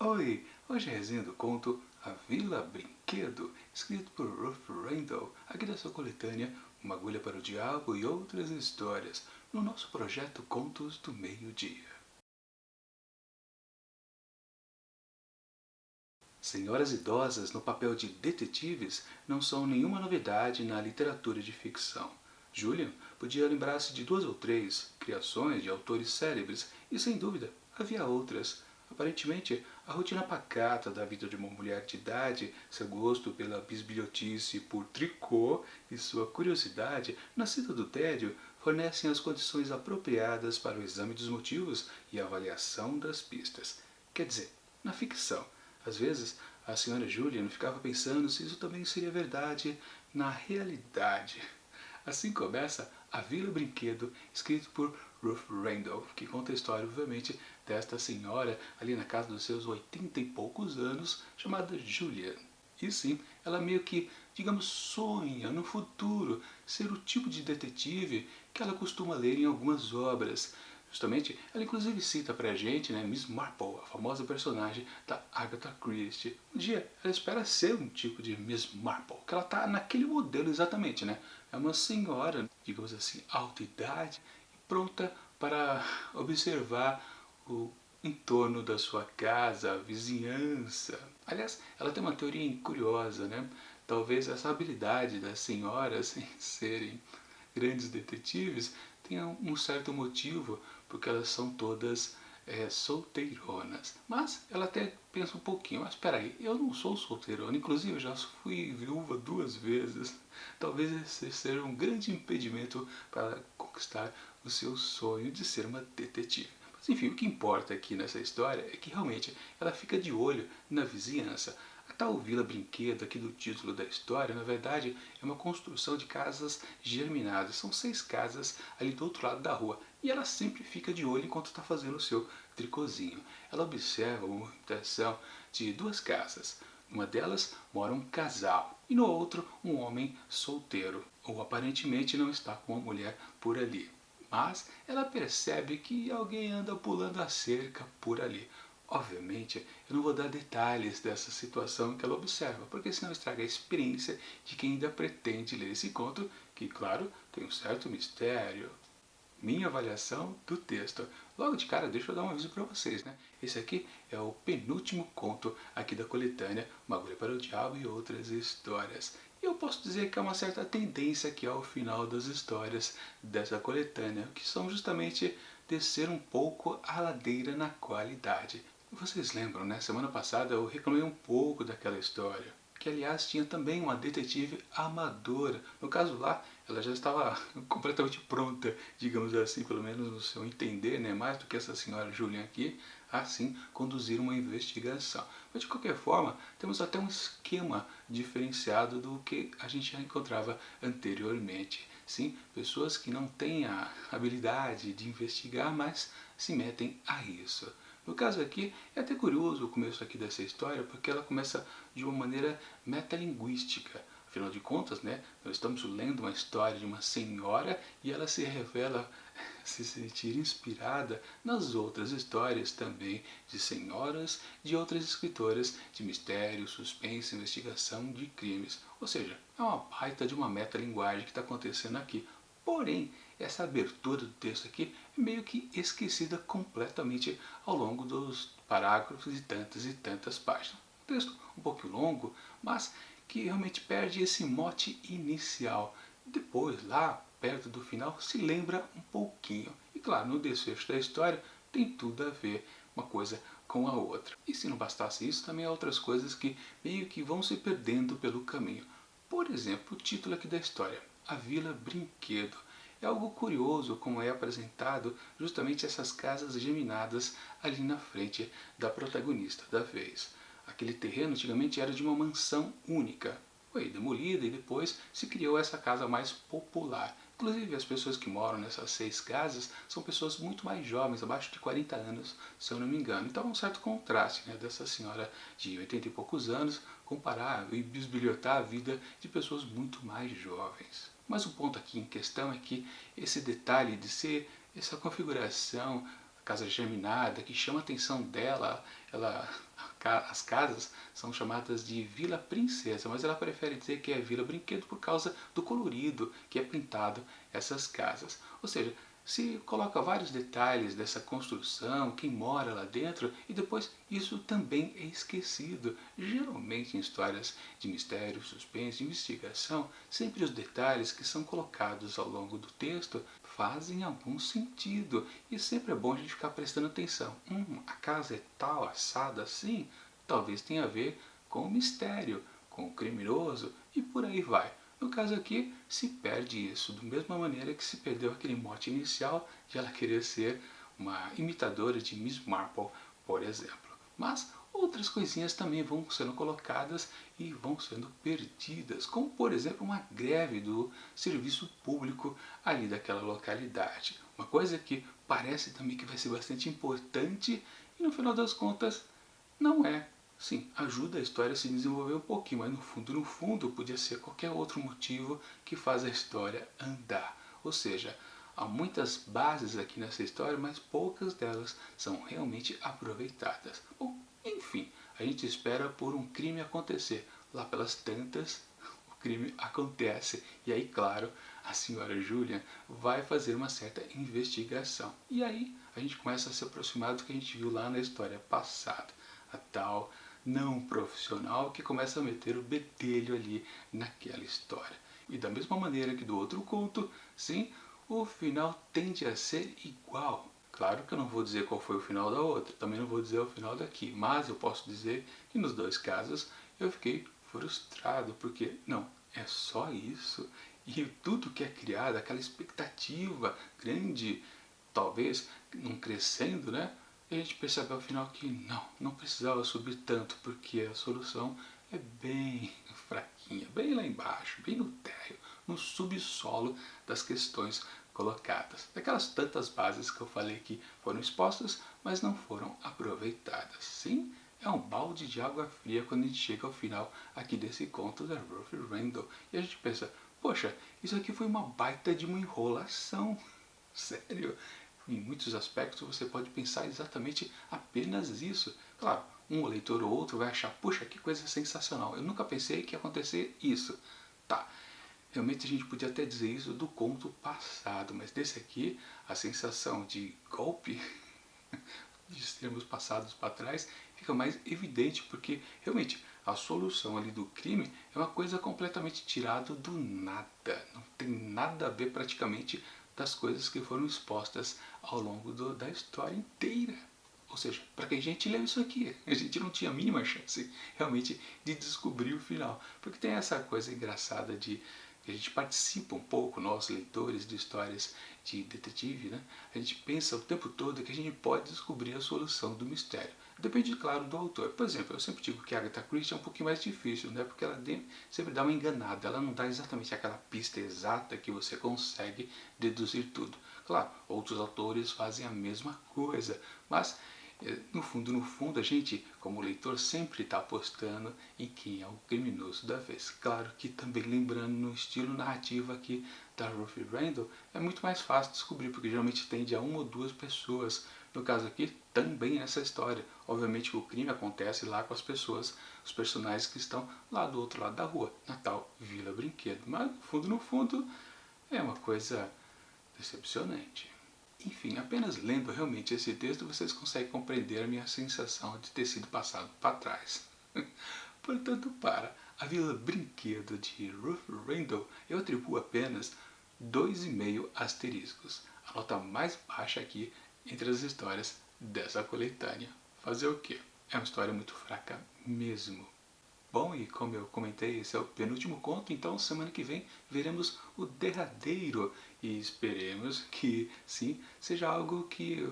Oi, hoje é a resenha do conto A Vila Brinquedo, escrito por Ruth Rendell, aqui da sua coletânea Uma Agulha para o Diabo e Outras Histórias, no nosso projeto Contos do Meio-Dia. Senhoras idosas no papel de detetives não são nenhuma novidade na literatura de ficção. Julian podia lembrar-se de duas ou três criações de autores célebres e, sem dúvida, havia outras. Aparentemente, a rotina pacata da vida de uma mulher de idade, seu gosto pela bisbilhotice por tricô e sua curiosidade, nascida do tédio, fornecem as condições apropriadas para o exame dos motivos e a avaliação das pistas. Quer dizer, na ficção, às vezes a senhora Julian ficava pensando se isso também seria verdade na realidade. Assim começa A Vila Brinquedo, escrito por Ruth Rendell, que conta a história, obviamente, desta senhora ali na casa dos seus 80 e poucos anos, chamada Julian. E sim, ela meio que, digamos, sonha no futuro ser o tipo de detetive que ela costuma ler em algumas obras. Justamente, ela inclusive cita pra gente, né, Miss Marple, a famosa personagem da Agatha Christie. Um dia ela espera ser um tipo de Miss Marple, que ela tá naquele modelo exatamente, né? É uma senhora, digamos assim, alta idade, pronta para observar o entorno da sua casa, a vizinhança. Aliás, ela tem uma teoria curiosa, né? Talvez essa habilidade das senhoras em serem grandes detetives tenha um certo motivo, porque elas são todas solteironas. Mas ela até pensa um pouquinho, mas espera aí, eu não sou solteirona, inclusive eu já fui viúva 2 vezes. Talvez esse seja um grande impedimento para conquistar o seu sonho de ser uma detetive. Mas enfim, o que importa aqui nessa história é que realmente ela fica de olho na vizinhança. A tal Vila Brinquedo, aqui do título da história, na verdade é uma construção de casas germinadas. São 6 casas ali do outro lado da rua. E ela sempre fica de olho enquanto está fazendo o seu tricôzinho. Ela observa uma movimentação de 2 casas. Numa delas mora um casal e no outro um homem solteiro, ou aparentemente não está com uma mulher por ali. Mas ela percebe que alguém anda pulando a cerca por ali. Obviamente, eu não vou dar detalhes dessa situação que ela observa, porque senão estraga a experiência de quem ainda pretende ler esse conto, que, claro, tem um certo mistério. Minha avaliação do texto. Logo de cara, deixa eu dar um aviso para vocês, né? Esse aqui é o penúltimo conto aqui da coletânea Uma Agulha para o Diabo e Outras Histórias. E eu posso dizer que há uma certa tendência aqui ao final das histórias dessa coletânea, que são justamente descer um pouco a ladeira na qualidade. Vocês lembram, né? Semana passada eu reclamei um pouco daquela história, que aliás tinha também uma detetive amadora. No caso lá, ela já estava completamente pronta, digamos assim, pelo menos no seu entender, né? Mais do que essa senhora Julian aqui, assim conduzir uma investigação. Mas de qualquer forma, temos até um esquema diferenciado do que a gente já encontrava anteriormente. Sim, pessoas que não têm a habilidade de investigar, mas se metem a isso. No caso aqui, é até curioso o começo aqui dessa história, porque ela começa de uma maneira metalinguística. Afinal de contas, né, nós estamos lendo uma história de uma senhora e ela se revela se sentir inspirada nas outras histórias também de senhoras, de outras escritoras de mistério, suspense, investigação de crimes. Ou seja, é uma baita de uma metalinguagem que está acontecendo aqui. Porém, essa abertura do texto aqui é meio que esquecida completamente ao longo dos parágrafos e tantas páginas. Um texto um pouco longo, mas que realmente perde esse mote inicial. Depois, lá perto do final, se lembra um pouquinho. E claro, no desfecho da história tem tudo a ver uma coisa com a outra. E se não bastasse isso, também há outras coisas que meio que vão se perdendo pelo caminho. Por exemplo, o título aqui da história, A Vila Brinquedo. É algo curioso como é apresentado justamente essas casas geminadas ali na frente da protagonista da vez. Aquele terreno antigamente era de uma mansão única. Foi demolida e depois se criou essa casa mais popular. Inclusive as pessoas que moram nessas 6 casas são pessoas muito mais jovens, abaixo de 40 anos, se eu não me engano. Então é um certo contraste, né, dessa senhora de 80 e poucos anos comparar e bisbilhotar a vida de pessoas muito mais jovens. Mas o ponto aqui em questão é que esse detalhe de ser essa configuração, a casa geminada, que chama a atenção dela, ela as casas são chamadas de Vila Princesa, mas ela prefere dizer que é Vila Brinquedo por causa do colorido que é pintado essas casas. Ou seja, se coloca vários detalhes dessa construção, quem mora lá dentro, e depois isso também é esquecido. Geralmente em histórias de mistério, suspense, de investigação, sempre os detalhes que são colocados ao longo do texto fazem algum sentido. E sempre é bom a gente ficar prestando atenção. A casa é tal, assada assim, talvez tenha a ver com o mistério, com o criminoso e por aí vai. No caso aqui, se perde isso, da mesma maneira que se perdeu aquele mote inicial de ela querer ser uma imitadora de Miss Marple, por exemplo. Mas outras coisinhas também vão sendo colocadas e vão sendo perdidas, como por exemplo uma greve do serviço público ali daquela localidade. Uma coisa que parece também que vai ser bastante importante e no final das contas não é. Sim, ajuda a história a se desenvolver um pouquinho, mas no fundo, podia ser qualquer outro motivo que faz a história andar. Ou seja, há muitas bases aqui nessa história, mas poucas delas são realmente aproveitadas. Bom, enfim, a gente espera por um crime acontecer. Lá pelas tantas, o crime acontece. E aí, claro, a senhora Julia vai fazer uma certa investigação. E aí, a gente começa a se aproximar do que a gente viu lá na história passada. A tal não profissional que começa a meter o bedelho ali naquela história. E da mesma maneira que do outro conto, sim, o final tende a ser igual. Claro que eu não vou dizer qual foi o final da outra, também não vou dizer o final daqui, mas eu posso dizer que nos dois casos eu fiquei frustrado, porque não, é só isso. E tudo que é criado, aquela expectativa grande, talvez não crescendo, né? E a gente percebe ao final que não precisava subir tanto, porque a solução é bem fraquinha, bem lá embaixo, bem no térreo, no subsolo das questões colocadas. Daquelas tantas bases que eu falei que foram expostas, mas não foram aproveitadas. Sim, é um balde de água fria quando a gente chega ao final aqui desse conto da Ruth Rendell. E a gente pensa, poxa, isso aqui foi uma baita de uma enrolação. Sério, em muitos aspectos você pode pensar exatamente apenas isso. Claro, um leitor ou outro vai achar, puxa, que coisa sensacional, eu nunca pensei que ia acontecer isso. Tá, realmente a gente podia até dizer isso do conto passado, mas desse aqui, a sensação de golpe, de termos passados para trás, fica mais evidente, porque realmente a solução ali do crime é uma coisa completamente tirada do nada. Não tem nada a ver praticamente das coisas que foram expostas ao longo da história inteira. Ou seja, para que a gente leu isso aqui, a gente não tinha a mínima chance realmente de descobrir o final. Porque tem essa coisa engraçada de que a gente participa um pouco, nós leitores de histórias de detetive, né? A gente pensa o tempo todo que a gente pode descobrir a solução do mistério. Depende, claro, do autor. Por exemplo, eu sempre digo que a Agatha Christie é um pouquinho mais difícil, né? Porque ela sempre dá uma enganada, ela não dá exatamente aquela pista exata que você consegue deduzir tudo. Claro, outros autores fazem a mesma coisa, mas no fundo, a gente, como leitor, sempre está apostando em quem é o criminoso da vez. Claro que também lembrando no estilo narrativo aqui da Ruth Rendell, é muito mais fácil descobrir, porque geralmente tende a uma ou duas pessoas. No caso aqui, também essa história. Obviamente o crime acontece lá com as pessoas, os personagens que estão lá do outro lado da rua, na tal Vila Brinquedo. Mas no fundo, é uma coisa decepcionante. Enfim, apenas lendo realmente esse texto vocês conseguem compreender a minha sensação de ter sido passado para trás. Portanto, para a Vila Brinquedo de Ruth Rendell, eu atribuo apenas 2,5 asteriscos, a nota mais baixa aqui entre as histórias dessa coletânea. Fazer o quê? É uma história muito fraca mesmo. Bom, e como eu comentei, esse é o penúltimo conto, então semana que vem veremos o derradeiro e esperemos que sim, seja algo que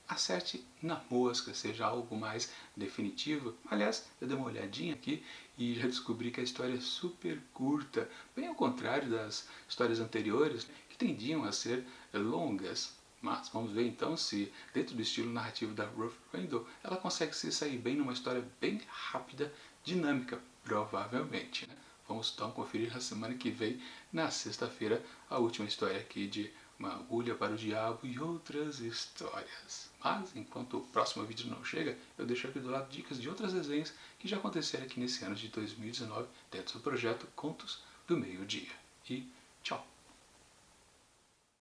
acerte na mosca, seja algo mais definitivo. Aliás, eu dei uma olhadinha aqui e já descobri que a história é super curta, bem ao contrário das histórias anteriores que tendiam a ser longas. Mas vamos ver então se, dentro do estilo narrativo da Ruth Rendell, ela consegue se sair bem numa história bem rápida, dinâmica, provavelmente. Né? Vamos então conferir na semana que vem, na sexta-feira, a última história aqui de Uma Agulha para o Diabo e outras histórias. Mas, enquanto o próximo vídeo não chega, eu deixo aqui do lado dicas de outras resenhas que já aconteceram aqui nesse ano de 2019 dentro do projeto Contos do Meio-Dia. E